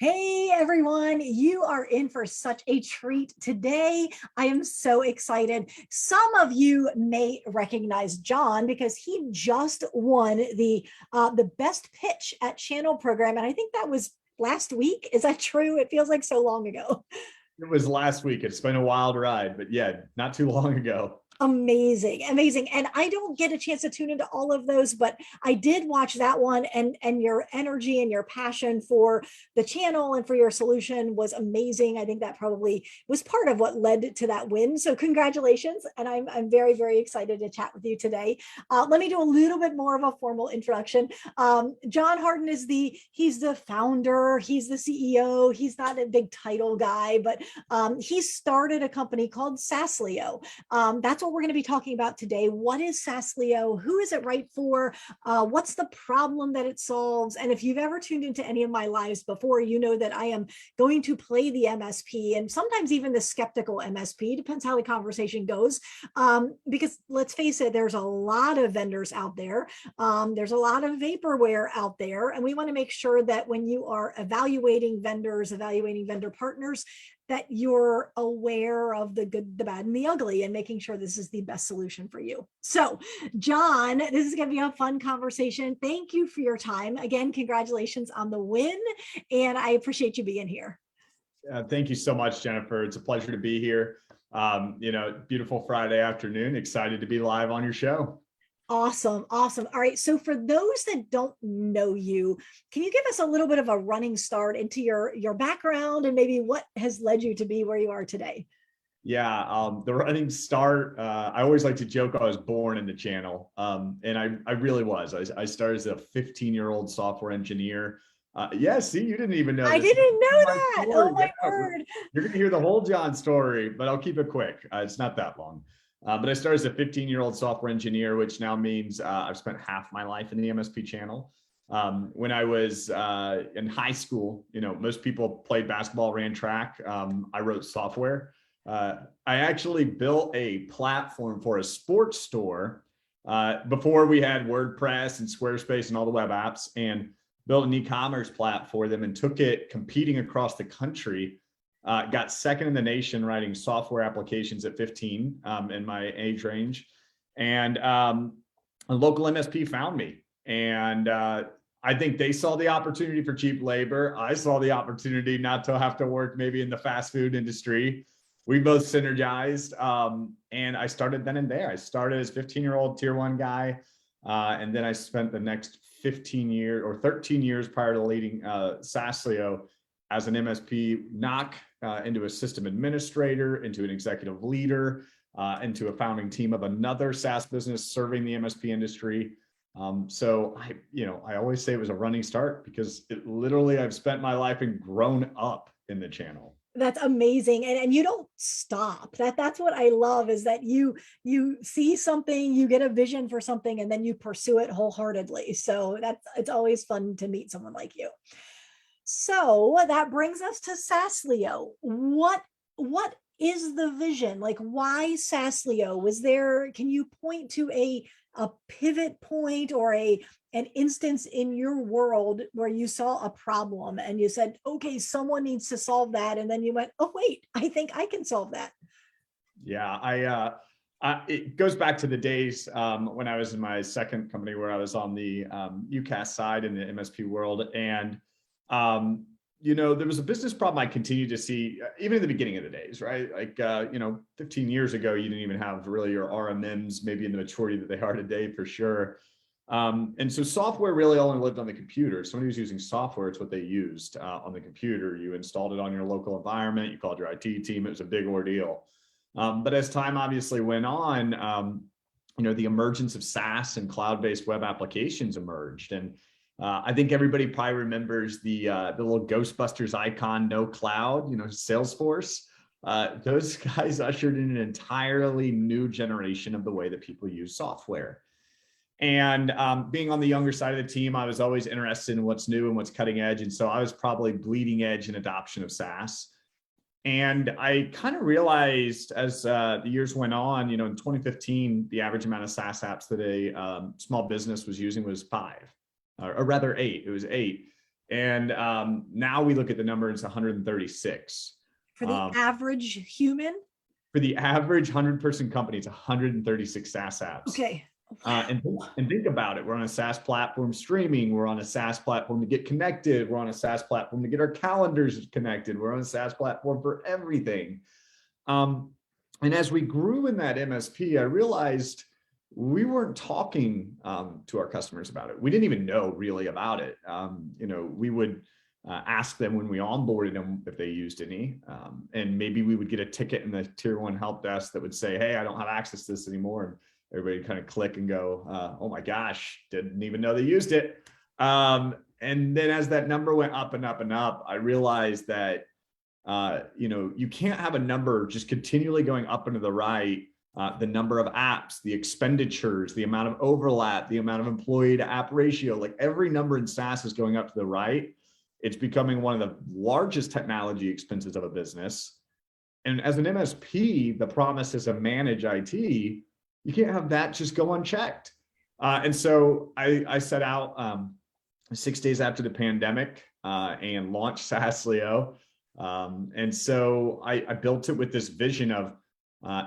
Hey everyone, you are in for such a treat today. I am so excited. Some of you may recognize John because he just won the best pitch at Channel program, and I think that was last week. Is that true? It feels like so long ago. It was last week. It's been a wild ride, but yeah, not too long ago. Amazing, amazing. And I don't get a chance to tune into all of those, but I did watch that one, and your energy and your passion for the channel and for your solution was amazing. I think that probably was part of what led to that win. So congratulations. And I'm very, very excited to chat with you today. Let me do a little bit more of a formal introduction. John Harden he's the founder, he's the CEO, he's not a big title guy, but he started a company called Saaslio. That's what we're going to be talking about today. What is Saaslio? Who is it right for? What's the problem that it solves? And if you've ever tuned into any of my lives before, you know that I am going to play the MSP and sometimes even the skeptical MSP, depends how the conversation goes. Because let's face it, there's a lot of vendors out there. There's a lot of vaporware out there. And we want to make sure that when you are evaluating vendors, evaluating vendor partners, that you're aware of the good, the bad, and the ugly, and making sure this is the best solution for you. So, John, this is going to be a fun conversation. Thank you for your time. Again, congratulations on the win, and I appreciate you being here. Thank you so much, Jennifer. It's a pleasure to be here. Beautiful Friday afternoon. Excited to be live on your show. Awesome. Awesome. All right. So for those that don't know you, can you give us a little bit of a running start into your background and maybe what has led you to be where you are today? Yeah, the running start, I always like to joke I was born in the channel. And I really was. I started as a 15-year-old software engineer. Yeah, see, you didn't even know I this. didn't know that. Story. Oh my Yeah, word. you're going to hear the whole John story, but I'll keep it quick. It's not that long. But I started as a 15-year-old software engineer, which now means I've spent half my life in the MSP channel. When I was in high school, most people played basketball, ran track. I wrote software. I actually built a platform for a sports store before we had WordPress and Squarespace and all the web apps, and built an e-commerce platform for them and took it competing across the country. Got second in the nation writing software applications at 15 in my age range. And a local MSP found me. And I think they saw the opportunity for cheap labor. I saw the opportunity not to have to work maybe in the fast food industry. We both synergized. And I started then and there. I started as 15-year-old tier 1 guy. And then I spent the next 15 years or 13 years prior to leading Saaslio as an MSP knock into a system administrator, into an executive leader, into a founding team of another SaaS business serving the MSP industry. So I always say it was a running start because I've spent my life and grown up in the channel. That's amazing. And you don't stop. That's what I love, is that you see something, you get a vision for something, and then you pursue it wholeheartedly. So it's always fun to meet someone like you. So that brings us to Saaslio. What is the vision? Like, why Saaslio? Can you point to a pivot point or an instance in your world where you saw a problem and you said, okay, someone needs to solve that, and then you went, oh wait, I think I can solve that? Yeah, it goes back to the days when I was in my second company where I was on the UCaaS side in the MSP world. And there was a business problem I continued to see even in the beginning of the days, right? Like, 15 years ago, you didn't even have really your RMMs, maybe in the maturity that they are today for sure. And so software really only lived on the computer. Somebody was using software, it's what they used on the computer. You installed it on your local environment, you called your IT team, it was a big ordeal. But as time obviously went on, the emergence of SaaS and cloud-based web applications emerged. And I think everybody probably remembers the little Ghostbusters icon, no cloud, Salesforce. Those guys ushered in an entirely new generation of the way that people use software. And being on the younger side of the team, I was always interested in what's new and what's cutting edge. And so I was probably bleeding edge in adoption of SaaS. And I kind of realized as the years went on, in 2015, the average amount of SaaS apps that a small business was using was 5, or rather 8. It was 8. And now we look at the number, it's 136. For the average human? For the average 100-person company, it's 136 SaaS apps. Okay. And think about it. We're on a SaaS platform streaming. We're on a SaaS platform to get connected. We're on a SaaS platform to get our calendars connected. We're on a SaaS platform for everything. And as we grew in that MSP, I realized we weren't talking to our customers about it. We didn't even know really about it. We would ask them when we onboarded them if they used any, and maybe we would get a ticket in the tier 1 help desk that would say, hey, I don't have access to this anymore. And everybody kind of click and go, oh my gosh, didn't even know they used it. And then as that number went up and up and up, I realized that, you can't have a number just continually going up and to the right. The number of apps, the expenditures, the amount of overlap, the amount of employee to app ratio, like every number in SaaS is going up to the right. It's becoming one of the largest technology expenses of a business. And as an MSP, the promise is to manage IT. You can't have that just go unchecked. And so I set out 6 days after the pandemic and launched Saaslio. And so I built it with this vision of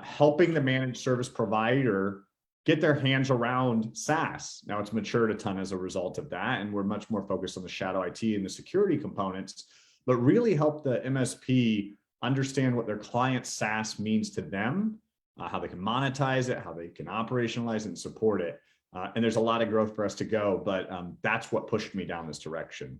helping the managed service provider get their hands around SaaS. Now it's matured a ton as a result of that, and we're much more focused on the shadow IT and the security components, but really help the MSP understand what their client SaaS means to them, how they can monetize it, how they can operationalize it and support it. And there's a lot of growth for us to go, but that's what pushed me down this direction.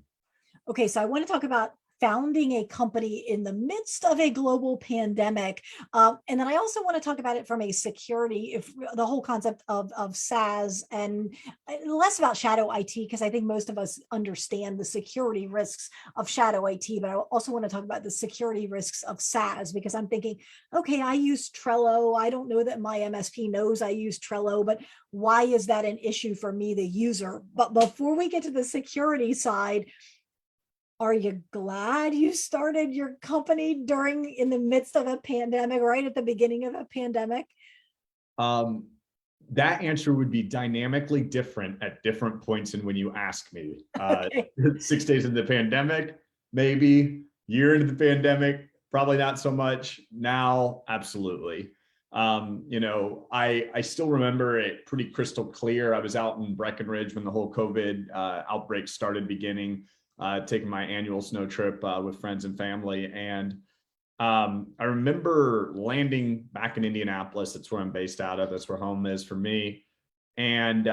Okay, so I want to talk about founding a company in the midst of a global pandemic. And then I also want to talk about it from a security, if the whole concept of SaaS, and less about shadow IT, because I think most of us understand the security risks of shadow IT, but I also want to talk about the security risks of SaaS, because I'm thinking, okay, I use Trello. I don't know that my MSP knows I use Trello, but why is that an issue for me, the user? But before we get to the security side, are you glad you started your company in the midst of a pandemic, right at the beginning of a pandemic? That answer would be dynamically different at different points in when you ask me. Okay. 6 days into the pandemic, maybe. Year into the pandemic, probably not so much. Now, absolutely. I still remember it pretty crystal clear. I was out in Breckenridge when the whole COVID outbreak started beginning. Taking my annual snow trip with friends and family. And I remember landing back in Indianapolis. That's where I'm based out of. That's where home is for me. And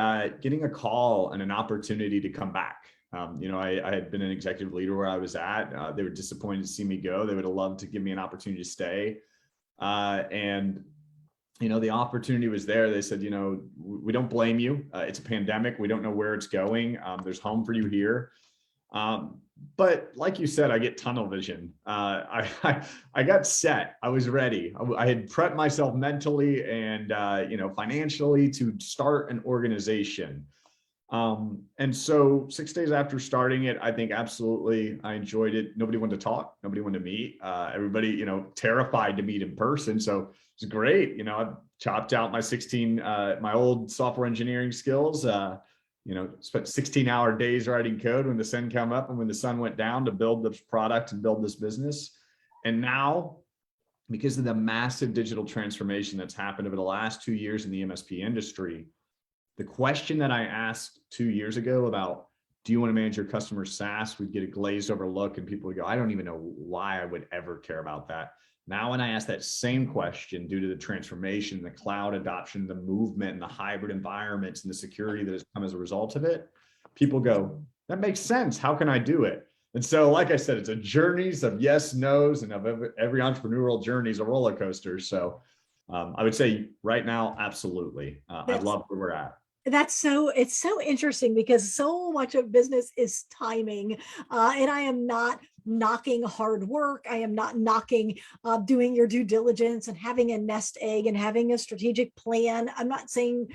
getting a call and an opportunity to come back. I had been an executive leader where I was at. They were disappointed to see me go. They would have loved to give me an opportunity to stay. And the opportunity was there. They said, we don't blame you. It's a pandemic. We don't know where it's going. There's home for you here. But like you said, I get tunnel vision. I got set. I was ready. I had prepped myself mentally and financially to start an organization. And so 6 days after starting it, I think absolutely I enjoyed it. Nobody wanted to talk. Nobody wanted to meet. Everybody, terrified to meet in person. So it's great. I chopped out my old software engineering skills. Spent 16-hour days writing code when the sun came up and when the sun went down to build this product and build this business. And now, because of the massive digital transformation that's happened over the last 2 years in the MSP industry, the question that I asked 2 years ago about, do you want to manage your customer SaaS? We'd get a glazed over look and people would go, I don't even know why I would ever care about that. Now, when I ask that same question, due to the transformation, the cloud adoption, the movement, and the hybrid environments, and the security that has come as a result of it, people go, that makes sense. How can I do it? And so, like I said, it's a journeys of yes, no's, and of every entrepreneurial journey is a roller coaster. So I would say right now, absolutely. I love where we're at. It's so interesting because so much of business is timing. And I am not knocking hard work. I am not knocking doing your due diligence and having a nest egg and having a strategic plan. I'm not saying,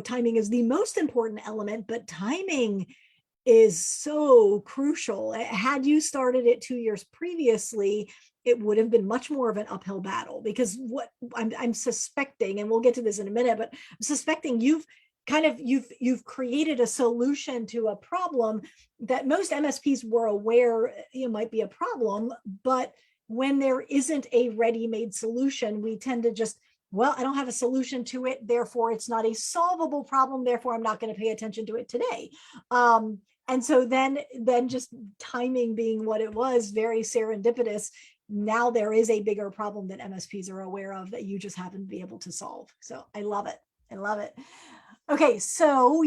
timing is the most important element, but timing is so crucial. Had you started it 2 years previously, it would have been much more of an uphill battle, because what I'm suspecting, and we'll get to this in a minute, but I'm suspecting you've kind of you've created a solution to a problem that most MSPs were aware might be a problem, but when there isn't a ready-made solution, we tend to just, well, I don't have a solution to it, therefore it's not a solvable problem, therefore I'm not going to pay attention to it today. And so then just timing being what it was, very serendipitous, now there is a bigger problem that MSPs are aware of that you just happen to be able to solve. So I love it. I love it. Okay, so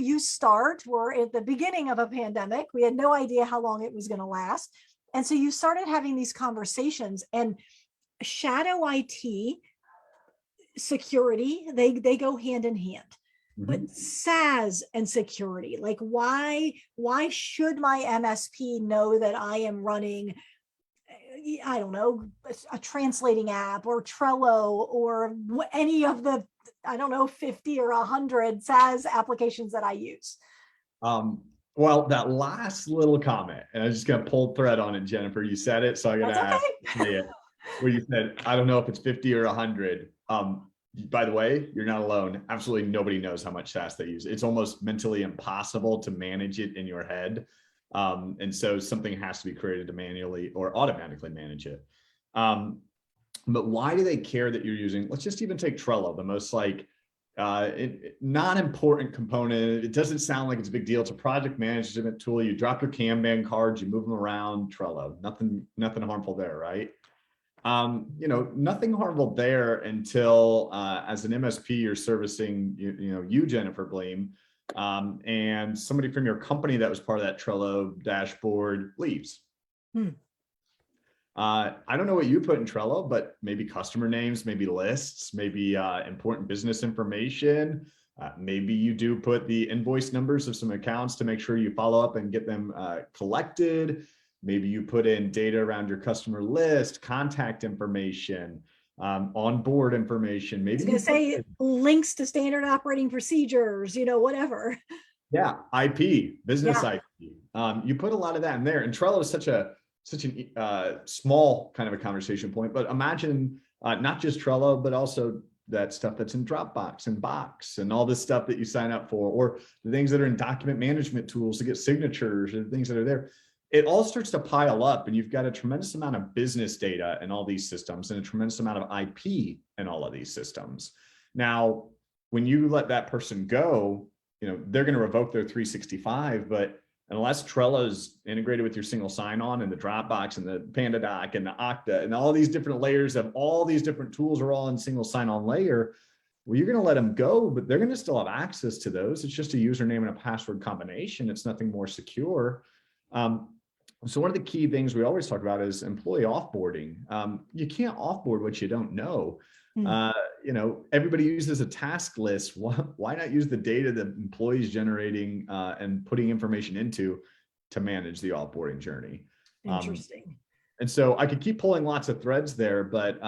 we're at the beginning of a pandemic. We had no idea how long it was going to last. And so you started having these conversations, and shadow IT, security, they go hand in hand. But SaaS and security, like why should my MSP know that I am running, I don't know, a translating app or Trello or any of the, I don't know, 50 or 100 SaaS applications that I use? Well, that last little comment, and I'm just going to pull thread on it, Jennifer. You said it, so I'm going to ask you where you said, I don't know if it's 50 or 100. By the way, you're not alone. Absolutely nobody knows how much SaaS they use. It's almost mentally impossible to manage it in your head. And so something has to be created to manually or automatically manage it. But why do they care that you're using, let's just even take Trello, the most like non-important component. It doesn't sound like it's a big deal. It's a project management tool. You drop your Kanban cards, you move them around. Trello, nothing harmful there, right? Nothing harmful there until as an MSP, you're servicing you Jennifer Bleam, and somebody from your company that was part of that Trello dashboard leaves. I don't know what you put in Trello, but maybe customer names, maybe lists, maybe important business information. Maybe you do put the invoice numbers of some accounts to make sure you follow up and get them collected. Maybe you put in data around your customer list, contact information, onboard information. Maybe I was going to say links to standard operating procedures, whatever. Yeah, IP, business IP. You put a lot of that in there, and Trello is such a small kind of a conversation point. But imagine not just Trello, but also that stuff that's in Dropbox and Box and all this stuff that you sign up for, or the things that are in document management tools to get signatures and things that are there. It all starts to pile up, and you've got a tremendous amount of business data in all these systems and a tremendous amount of IP in all of these systems. Now, when you let that person go, they're going to revoke their 365, but unless Trello's integrated with your single sign-on and the Dropbox and the PandaDoc and the Okta and all these different layers of all these different tools are all in single sign-on layer, well, you're going to let them go, but they're going to still have access to those. It's just a username and a password combination. It's nothing more secure. So one of the key things we always talk about is employee offboarding. You can't offboard what you don't know. Everybody uses a task list. Why not use the data that employees generating and putting information into to manage the offboarding journey? Interesting. And so I could keep pulling lots of threads there, but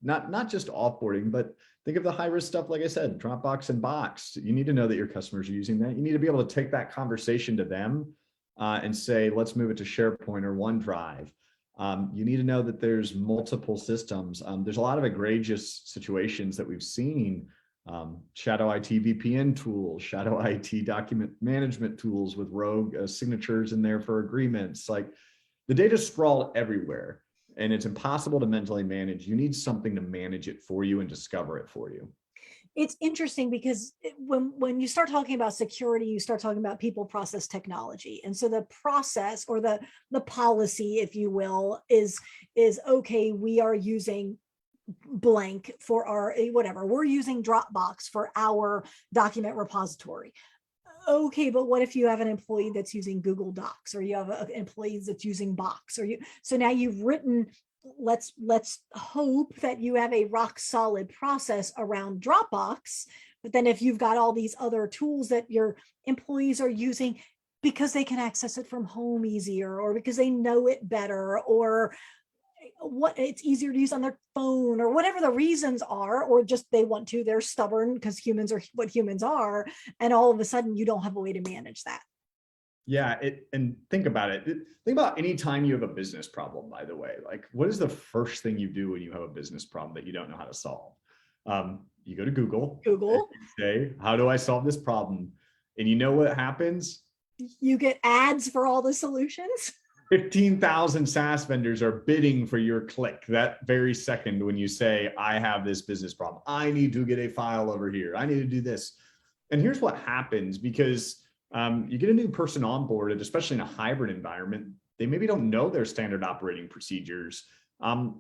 not just offboarding, but think of the high risk stuff. Like I said, Dropbox and Box. You need to know that your customers are using that. You need to be able to take that conversation to them and say, let's move it to SharePoint or OneDrive. You need to know that there's multiple systems. There's a lot of egregious situations that we've seen. Shadow IT VPN tools, shadow IT document management tools with rogue signatures in there for agreements. Like the data's sprawled everywhere, and it's impossible to mentally manage. You need something to manage it for you and discover it for you. It's interesting because when you start talking about security, you start talking about people, process, technology. And so the process or the policy, if you will, is okay, we are using blank for our whatever. We're using Dropbox for our document repository. Okay, but what if you have an employee that's using Google Docs, or you have an employee that's using Box, so now you've written, let's hope that you have a rock solid process around Dropbox. But then if you've got all these other tools that your employees are using because they can access it from home easier, or because they know it better, or what it's easier to use on their phone, or whatever the reasons are, or just they want to, they're stubborn because humans are what humans are, and all of a sudden you don't have a way to manage that. Yeah, and think about it. Think about any time you have a business problem, by the way. Like, what is the first thing you do when you have a business problem that you don't know how to solve? You go to Google. And you say, how do I solve this problem? And you know what happens? You get ads for all the solutions. 15,000 SaaS vendors are bidding for your click that very second when you say, I have this business problem. I need to get a file over here. I need to do this. And here's what happens, because you get a new person onboarded, especially in a hybrid environment, they maybe don't know their standard operating procedures. Or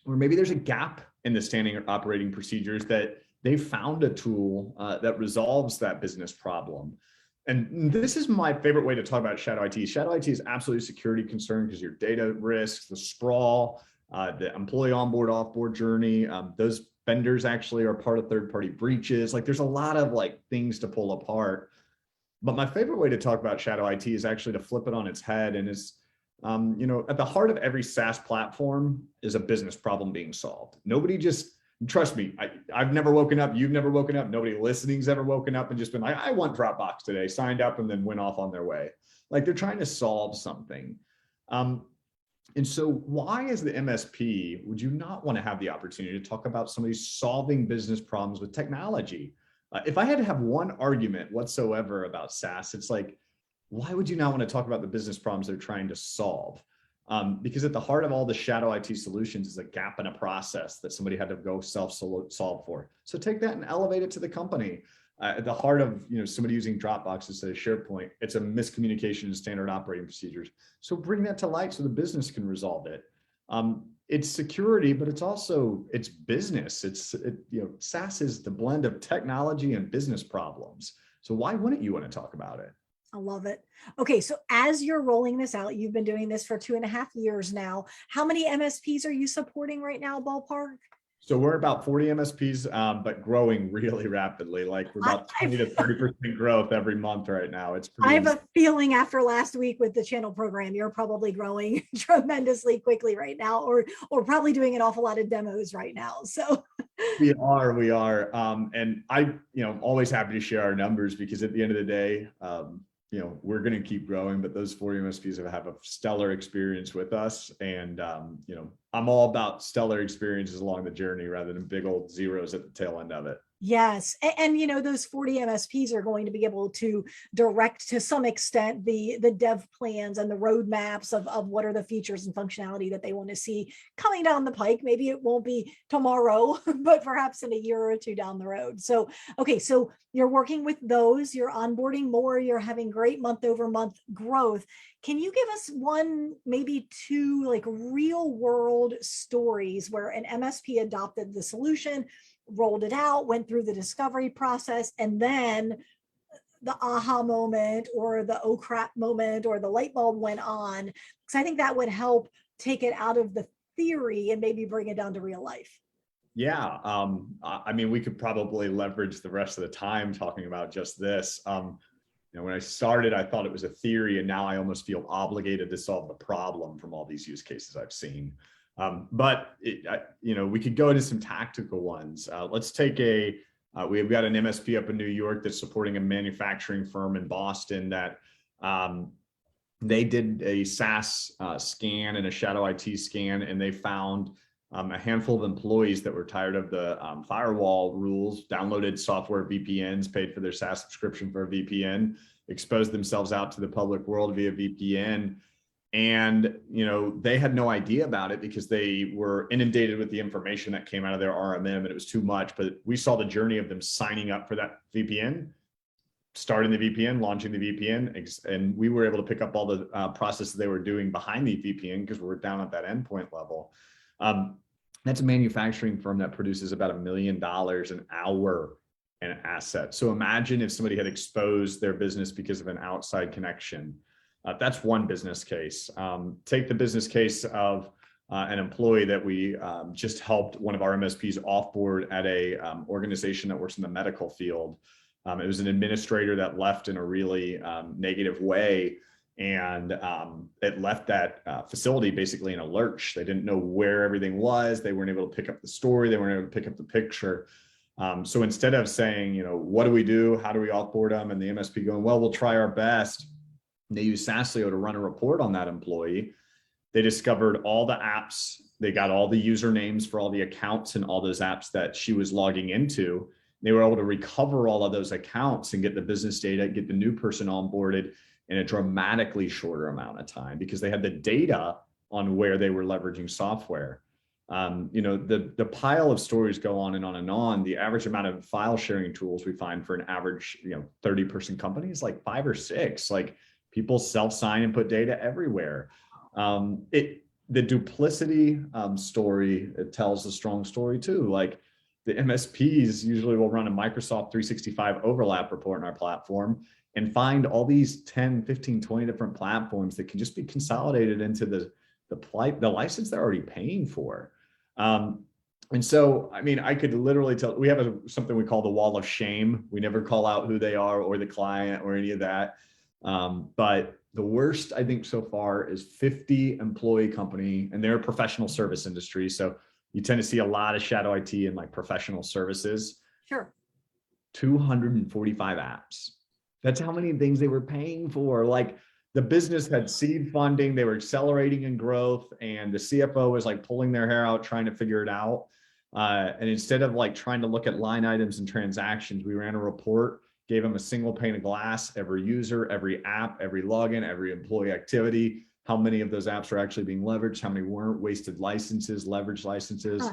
maybe there's a gap in the standard operating procedures that they found a tool that resolves that business problem. And this is my favorite way to talk about shadow IT. Shadow IT is absolutely a security concern because your data risks, the sprawl, the employee onboard, offboard journey, those vendors actually are part of third-party breaches. Like there's a lot of like things to pull apart. But my favorite way to talk about shadow IT is actually to flip it on its head. And is, at the heart of every SaaS platform is a business problem being solved. Nobody just, trust me, I've never woken up, you've never woken up, nobody listening's ever woken up and just been like, I want Dropbox today, signed up and then went off on their way. Like they're trying to solve something. And so why as the MSP, would you not want to have the opportunity to talk about somebody solving business problems with technology? If I had to have one argument whatsoever about SaaS, it's like, why would you not want to talk about the business problems they're trying to solve? Because at the heart of all the shadow IT solutions is a gap in a process that somebody had to go self-solve for. So take that and elevate it to the company. At the heart of somebody using Dropbox instead of SharePoint, it's a miscommunication in standard operating procedures. So bring that to light so the business can resolve it. It's security, but it's business. SaaS is the blend of technology and business problems. So why wouldn't you want to talk about it? I love it. Okay, so as you're rolling this out, you've been doing this for 2.5 years now. How many MSPs are you supporting right now, ballpark? So we're about 40 MSPs, but growing really rapidly. Like we're about 20 to 30% growth every month right now. It's pretty. I have a feeling after last week with the channel program, you're probably growing tremendously quickly right now, or probably doing an awful lot of demos right now. So we are. And always happy to share our numbers because at the end of the day, we're going to keep growing, but those 40 MSPs have a stellar experience with us. And, I'm all about stellar experiences along the journey rather than big old zeros at the tail end of it. Yes. And those 40 MSPs are going to be able to direct to some extent the dev plans and the roadmaps of what are the features and functionality that they want to see coming down the pike. Maybe it won't be tomorrow, but perhaps in a year or two down the road. So, okay, so you're working with those, you're onboarding more, you're having great month over month growth. Can you give us one, maybe two, like real world stories where an MSP adopted the solution, rolled it out, went through the discovery process, and then the aha moment or the oh crap moment or the light bulb went on? Because I think that would help take it out of the theory and maybe bring it down to real life. Yeah. We could probably leverage the rest of the time talking about just this. When I started, I thought it was a theory, and now I almost feel obligated to solve the problem from all these use cases I've seen. We could go into some tactical ones. Let's take we've got an MSP up in New York that's supporting a manufacturing firm in Boston that they did a SaaS scan and a shadow IT scan, and they found a handful of employees that were tired of the firewall rules, downloaded software VPNs, paid for their SaaS subscription for a VPN, exposed themselves out to the public world via VPN. And, they had no idea about it because they were inundated with the information that came out of their RMM, and it was too much. But we saw the journey of them signing up for that VPN, starting the VPN, launching the VPN, and we were able to pick up all the processes they were doing behind the VPN because we were down at that endpoint level. That's a manufacturing firm that produces about $1 million an hour in assets. So imagine if somebody had exposed their business because of an outside connection. That's one business case. Take the business case of an employee that we just helped one of our MSPs offboard at a organization that works in the medical field. It was an administrator that left in a really negative way, and it left that facility basically in a lurch. They didn't know where everything was. They weren't able to pick up the story. They weren't able to pick up the picture. So instead of saying, what do we do? How do we offboard them? And the MSP going, well, we'll try our best. They used Saaslio to run a report on that employee. They discovered all the apps. They got all the usernames for all the accounts and all those apps that she was logging into. They were able to recover all of those accounts and get the business data, get the new person onboarded in a dramatically shorter amount of time because they had the data on where they were leveraging software. The pile of stories go on and on and on. The average amount of file sharing tools we find for an average, 30-person company is like 5 or 6. Like people self-sign and put data everywhere. The duplicity story, it tells a strong story too. Like the MSPs usually will run a Microsoft 365 overlap report in our platform and find all these 10, 15, 20 different platforms that can just be consolidated into the license they're already paying for. And so, I mean, I could literally tell, we have something we call the wall of shame. We never call out who they are or the client or any of that. But the worst, I think, so far is 50 employee company, and they're a professional service industry. So you tend to see a lot of shadow IT and like professional services. Sure. 245 apps. That's how many things they were paying for. Like the business had seed funding, they were accelerating in growth, and the CFO was like pulling their hair out trying to figure it out. And instead of like trying to look at line items and transactions, we ran a report, gave them a single pane of glass, every user, every app, every login, every employee activity, how many of those apps are actually being leveraged, how many weren't, wasted licenses, leveraged licenses.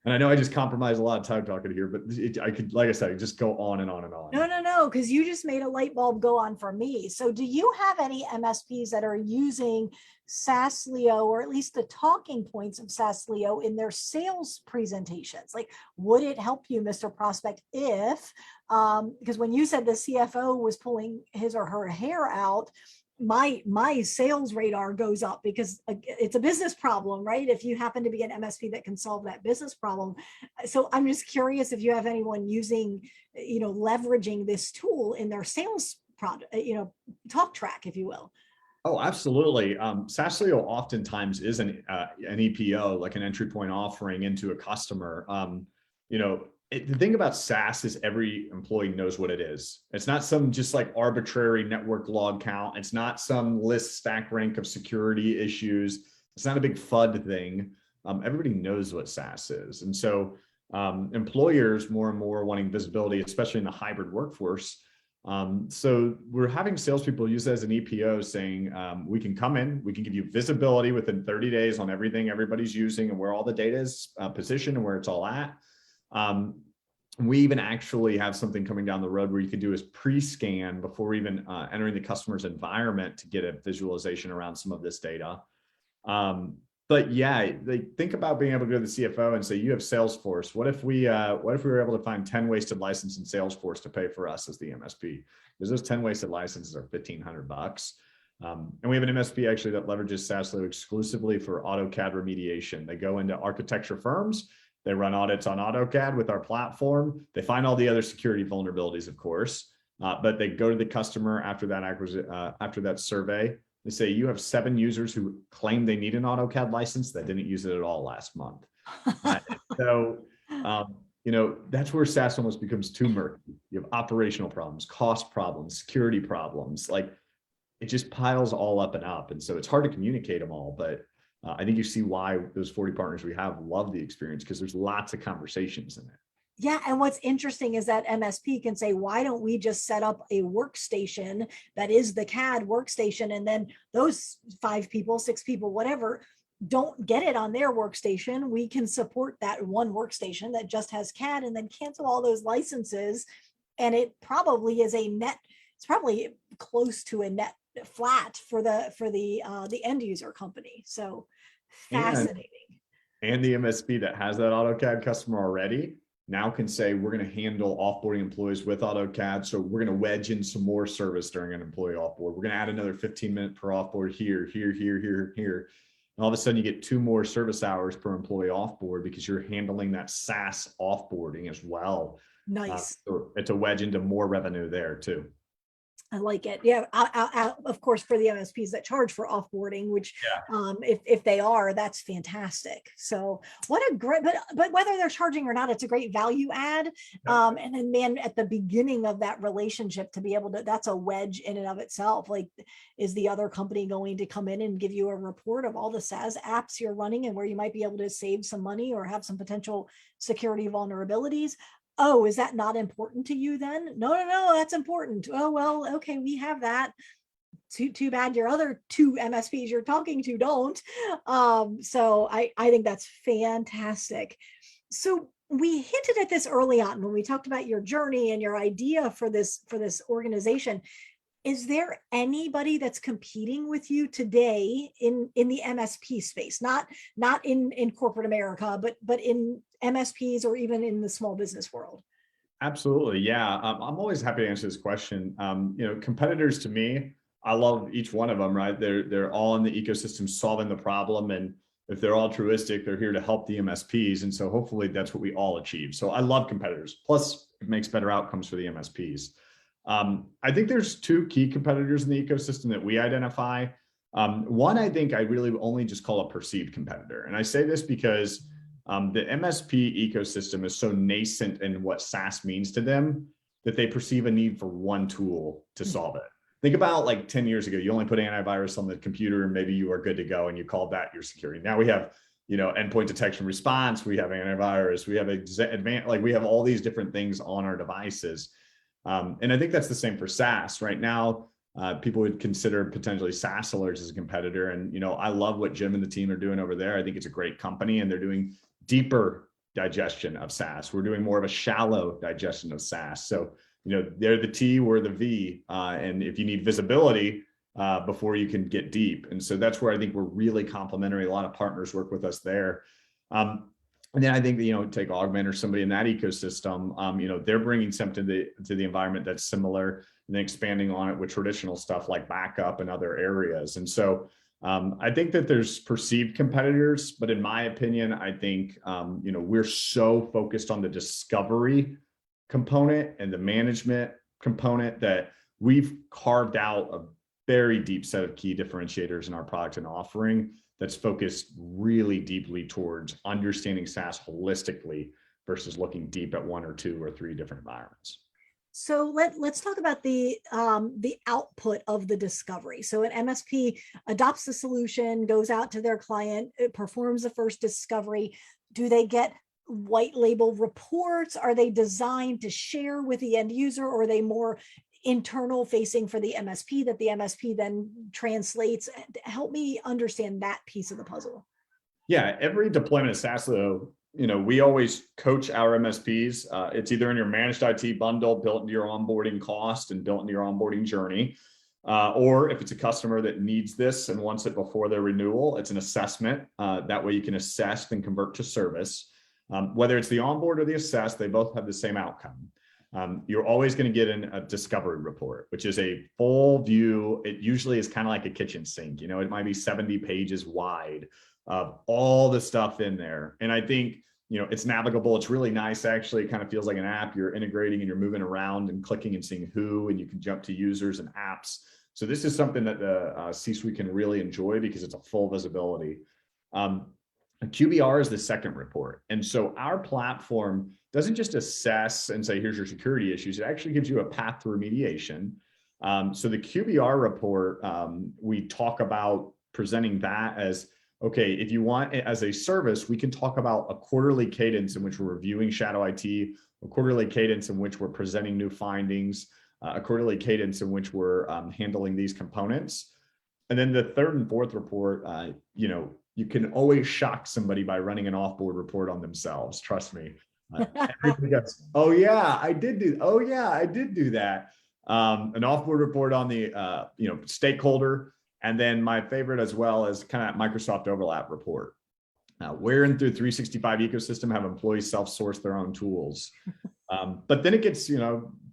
And I know I just compromised a lot of time talking here, but I could, like I said, just go on and on and on. No, because you just made a light bulb go on for me. So do you have any MSPs that are using Saaslio, or at least the talking points of Saaslio, in their sales presentations? Like, would it help you, Mr. Prospect, if, because when you said the CFO was pulling his or her hair out, my sales radar goes up because it's a business problem, right? If you happen to be an MSP that can solve that business problem. So I'm just curious if you have anyone using, leveraging this tool in their sales product, talk track, if you will. Oh, absolutely. Saaslio oftentimes is an EPO, like an entry point offering into a customer. The thing about SaaS is every employee knows what it is. It's not some just like arbitrary network log count. It's not some list stack rank of security issues. It's not a big FUD thing. Everybody knows what SaaS is. And so employers more and more wanting visibility, especially in the hybrid workforce. So we're having salespeople use it as an EPO saying, we can come in, we can give you visibility within 30 days on everything everybody's using and where all the data is positioned and where it's all at. We even actually have something coming down the road where you could do is pre-scan before even entering the customer's environment to get a visualization around some of this data. But yeah, think about being able to go to the CFO and say, you have Salesforce. What if we were able to find 10 wasted licenses in Salesforce to pay for us as the MSP? Because those 10 wasted licenses are $1,500. And we have an MSP actually that leverages Saaslio exclusively for AutoCAD remediation. They go into architecture firms, they run audits on AutoCAD with our platform. They find all the other security vulnerabilities, of course, but they go to the customer after that survey. They say, you have 7 users who claim they need an AutoCAD license that didn't use it at all last month. So, that's where SaaS almost becomes too murky. You have operational problems, cost problems, security problems. Like it just piles all up and up. And so it's hard to communicate them all, but I think you see why those 40 partners we have love the experience, because there's lots of conversations in it. Yeah. And what's interesting is that MSP can say, why don't we just set up a workstation that is the CAD workstation? And then those 5 people, 6 people, whatever, don't get it on their workstation. We can support that one workstation that just has CAD and then cancel all those licenses. And it probably is it's probably close to a net flat for the end user company. So fascinating. And the MSP that has that AutoCAD customer already now can say, we're going to handle offboarding employees with AutoCAD. So we're going to wedge in some more service during an employee offboard. We're going to add another 15-minute per offboard here. And all of a sudden you get 2 more service hours per employee offboard because you're handling that SaaS offboarding as well. Nice. So it's a wedge into more revenue there too. I like it. Yeah. Of course, for the MSPs that charge for offboarding, which if they are, that's fantastic. So what a great, but whether they're charging or not, it's a great value add. And then man, at the beginning of that relationship to be able to, that's a wedge in and of itself. Like, is the other company going to come in and give you a report of all the SaaS apps you're running and where you might be able to save some money or have some potential security vulnerabilities? oh, is that not important to you then? No, no, no, that's important. Oh, well, okay, we have that. Too bad your other two MSPs you're talking to don't. So I think that's fantastic. So we hinted at this early on when we talked about your journey and your idea for this organization. Is there anybody that's competing with you today in the MSP space, not in corporate America, but in MSPs or even in the small business world? Absolutely. Yeah. I'm always happy to answer this question. Competitors to me, I love each one of them, right? They're all in the ecosystem solving the problem. And if they're altruistic, they're here to help the MSPs. And so hopefully that's what we all achieve. So I love competitors. Plus it makes better outcomes for the MSPs. I think there's two key competitors in the ecosystem that we identify. One, I think I really only just call a perceived competitor. And I say this because the MSP ecosystem is so nascent in what SaaS means to them that they perceive a need for one tool to solve it. Think about like 10 years ago, you only put antivirus on the computer and maybe you are good to go and you called that your security. Now we have, endpoint detection response, we have antivirus, we have advanced, like we have all these different things on our devices. And I think that's the same for SaaS. Right now, people would consider potentially Saaslio as a competitor. And, I love what Jim and the team are doing over there. I think it's a great company and they're doing deeper digestion of SaaS. We're doing more of a shallow digestion of SaaS. So, they're the T, we're the V. And if you need visibility before you can get deep. And so that's where I think we're really complementary. A lot of partners work with us there. And then I think, take Augment or somebody in that ecosystem, they're bringing something to the environment that's similar and then expanding on it with traditional stuff like backup and other areas. And so I think that there's perceived competitors, but in my opinion, I think, we're so focused on the discovery component and the management component that we've carved out a very deep set of key differentiators in our product and offering that's focused really deeply towards understanding SaaS holistically versus looking deep at one or two or three different environments. So let's talk about the output of the discovery. So an MSP adopts the solution, goes out to their client, it performs the first discovery. Do they get white label reports? Are they designed to share with the end user, or are they more internal facing for the MSP that the MSP then translates? Help me understand that piece of the puzzle. Yeah, every deployment of Saaslio, we always coach our MSPs. It's either in your managed IT bundle built into your onboarding cost and built into your onboarding journey. Or if it's a customer that needs this and wants it before their renewal, it's an assessment. That way you can assess and convert to service. Whether it's the onboard or the assess, they both have the same outcome. You're always going to get a discovery report, which is a full view. It usually is kind of like a kitchen sink. It might be 70 pages wide of all the stuff in there. And I think, it's navigable. It's really nice. Actually, it kind of feels like an app. You're integrating and you're moving around and clicking and seeing who, and you can jump to users and apps. So this is something that the C-suite can really enjoy because it's a full visibility. A QBR is the second report. And so our platform doesn't just assess and say, here's your security issues. It actually gives you a path to remediation. So the QBR report, we talk about presenting that as, okay, if you want it as a service, we can talk about a quarterly cadence in which we're reviewing shadow IT, a quarterly cadence in which we're presenting new findings, a quarterly cadence in which we're handling these components. And then the third and fourth report, you can always shock somebody by running an offboard report on themselves. Trust me. Everybody goes, oh yeah, I did do that. An offboard report on the stakeholder, and then my favorite as well is kind of Microsoft overlap report. Where in through 365 ecosystem have employees self-source their own tools? But then it gets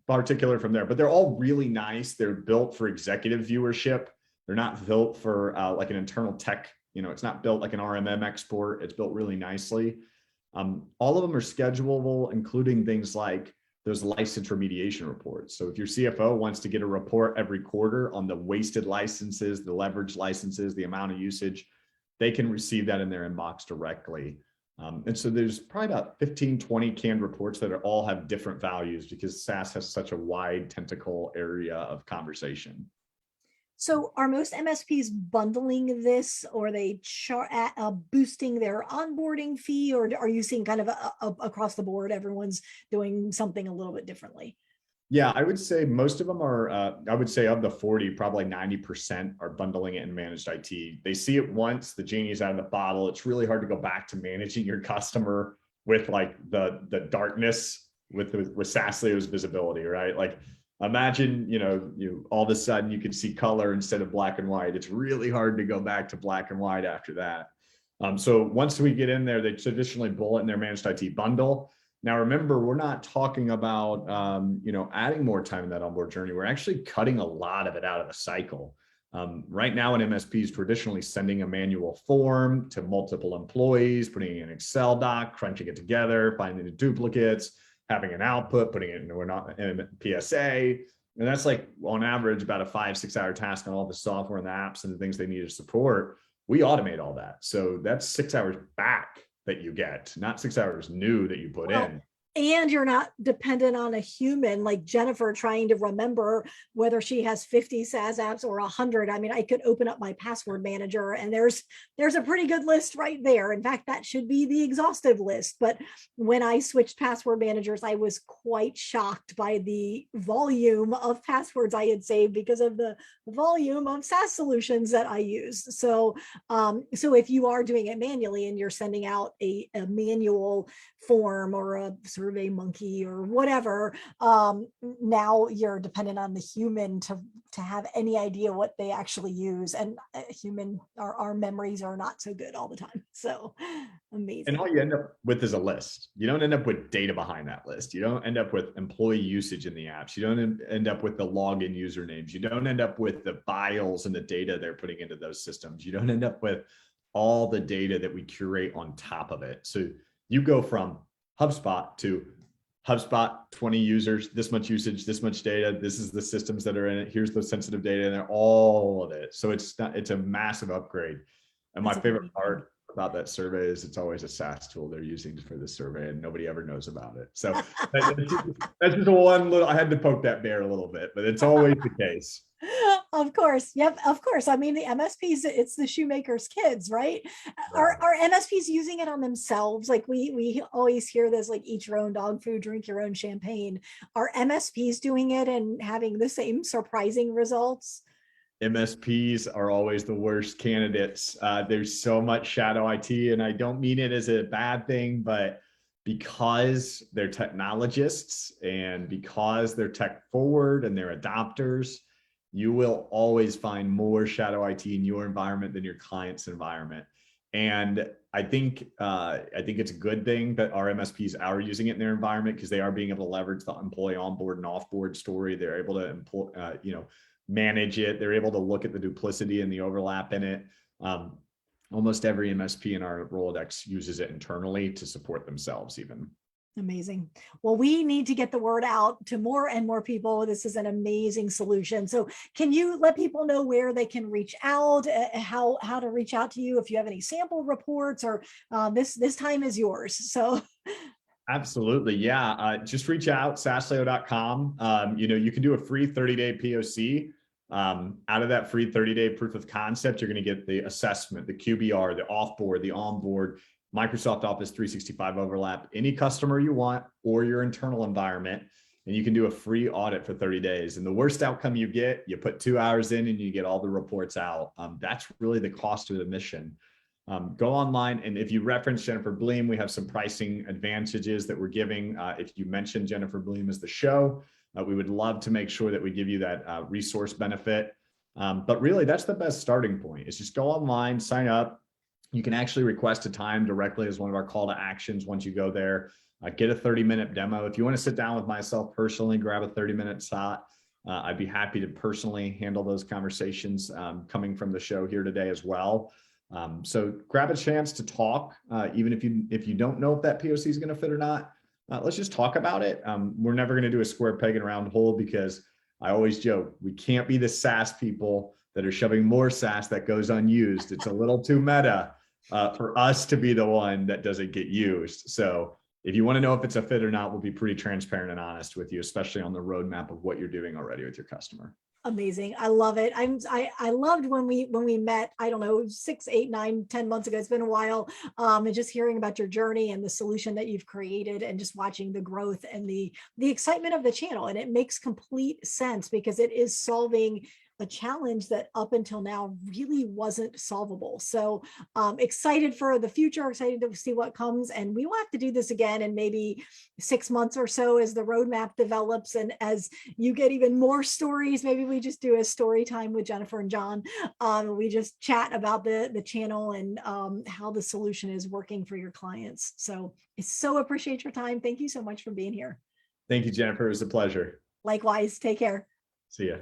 particular from there. But they're all really nice. They're built for executive viewership. They're not built for like an internal tech. It's not built like an RMM export. It's built really nicely. All of them are schedulable, including things like those license remediation reports. So if your CFO wants to get a report every quarter on the wasted licenses, the leveraged licenses, the amount of usage, they can receive that in their inbox directly. And so there's probably about 15, 20 canned reports that all have different values because SaaS has such a wide tentacle area of conversation. So are most MSPs bundling this, or are they boosting their onboarding fee, or are you seeing kind of across the board, everyone's doing something a little bit differently? Yeah, I would say most of them are, I would say of the 40, probably 90% are bundling it in managed IT. They see it once, the genie's out of the bottle. It's really hard to go back to managing your customer with like the darkness with Saaslio's visibility, right? Like imagine, you all of a sudden you can see color instead of black and white. It's really hard to go back to black and white after that. So once we get in there, they traditionally bullet in their managed IT bundle. Now, remember, we're not talking about, adding more time in that onboard journey. We're actually cutting a lot of it out of the cycle. Right now, an MSP is traditionally sending a manual form to multiple employees, putting it in an Excel doc, crunching it together, finding the duplicates, having an output, putting it in PSA. And that's like, on average, about a 5-6 hour task on all the software and the apps and the things they need to support. We automate all that. So that's 6 hours back that you get, not 6 hours new that you put in. And you're not dependent on a human like Jennifer trying to remember whether she has 50 SaaS apps or 100. I mean, I could open up my password manager and there's a pretty good list right there. In fact, that should be the exhaustive list. But when I switched password managers, I was quite shocked by the volume of passwords I had saved because of the volume of SaaS solutions that I use. So if you are doing it manually and you're sending out a manual form or a survey monkey or whatever, now you're dependent on the human to have any idea what they actually use, and our memories are not so good all the time. So amazing. And all you end up with is a list. You don't end up with data behind that list. You don't end up with employee usage in the apps. You don't end up with the login usernames. You don't end up with the files and the data they're putting into those systems. You don't end up with all the data that we curate on top of it. So you go from HubSpot to HubSpot, 20 users, this much usage, this much data. This is the systems that are in it. Here's the sensitive data in there, all of it. So it's a massive upgrade. And my favorite part about that survey is it's always a SaaS tool they're using for the survey and nobody ever knows about it. So that's just one little, I had to poke that bear a little bit, but it's always the case. Of course. Yep. Of course. I mean, the MSPs, it's the shoemaker's kids, right? Are MSPs using it on themselves? Like we always hear this, like eat your own dog food, drink your own champagne. Are MSPs doing it and having the same surprising results? MSPs are always the worst candidates. There's so much shadow IT, and I don't mean it as a bad thing, but because they're technologists and because they're tech forward and they're adopters, you will always find more shadow IT in your environment than your client's environment. And I think it's a good thing that our MSPs are using it in their environment, because they are being able to leverage the employee onboard and offboard story. They're able to manage it. They're able to look at the duplicity and the overlap in it. Almost every MSP in our Rolodex uses it internally to support themselves even. Amazing. Well, we need to get the word out to more and more people. This is an amazing solution. So can you let people know where they can reach out, how to reach out to you if you have any sample reports, or this time is yours. So Absolutely. Yeah. Just reach out, saaslio.com. You can do a free 30-day POC. Out of that free 30-day proof of concept, you're going to get the assessment, the QBR, the offboard, the onboard, Microsoft Office 365 overlap, any customer you want or your internal environment, and you can do a free audit for 30 days. And the worst outcome you get, you put 2 hours in and you get all the reports out. That's really the cost of the mission. Go online, and if you reference Jennifer Bleam, we have some pricing advantages that we're giving. If you mention Jennifer Bleam as the show, we would love to make sure that we give you that resource benefit. But really, that's the best starting point, is just go online, sign up. You can actually request a time directly as one of our call to actions once you go there. Get a 30-minute demo. If you want to sit down with myself personally, grab a 30-minute slot. I'd be happy to personally handle those conversations coming from the show here today as well. So grab a chance to talk, even if you don't know if that POC is going to fit or not. Let's just talk about it. We're never going to do a square peg and a round hole, because I always joke, we can't be the SaaS people that are shoving more SaaS that goes unused. It's a little too meta for us to be the one that doesn't get used. So if you want to know if it's a fit or not, we'll be pretty transparent and honest with you, especially on the roadmap of what you're doing already with your customer. Amazing. I love it. I loved when we met, I don't know, 6, 8, 9, 10 months ago. It's been a while. And just hearing about your journey and the solution that you've created and just watching the growth and the excitement of the channel. And it makes complete sense because it is solving a challenge that up until now really wasn't solvable. So excited for the future, excited to see what comes. And we will have to do this again in maybe 6 months or so as the roadmap develops and as you get even more stories. Maybe we just do a story time with Jennifer and John. We just chat about the channel and how the solution is working for your clients. So I so appreciate your time. Thank you so much for being here. Thank you, Jennifer. It was a pleasure. Likewise, take care. See ya.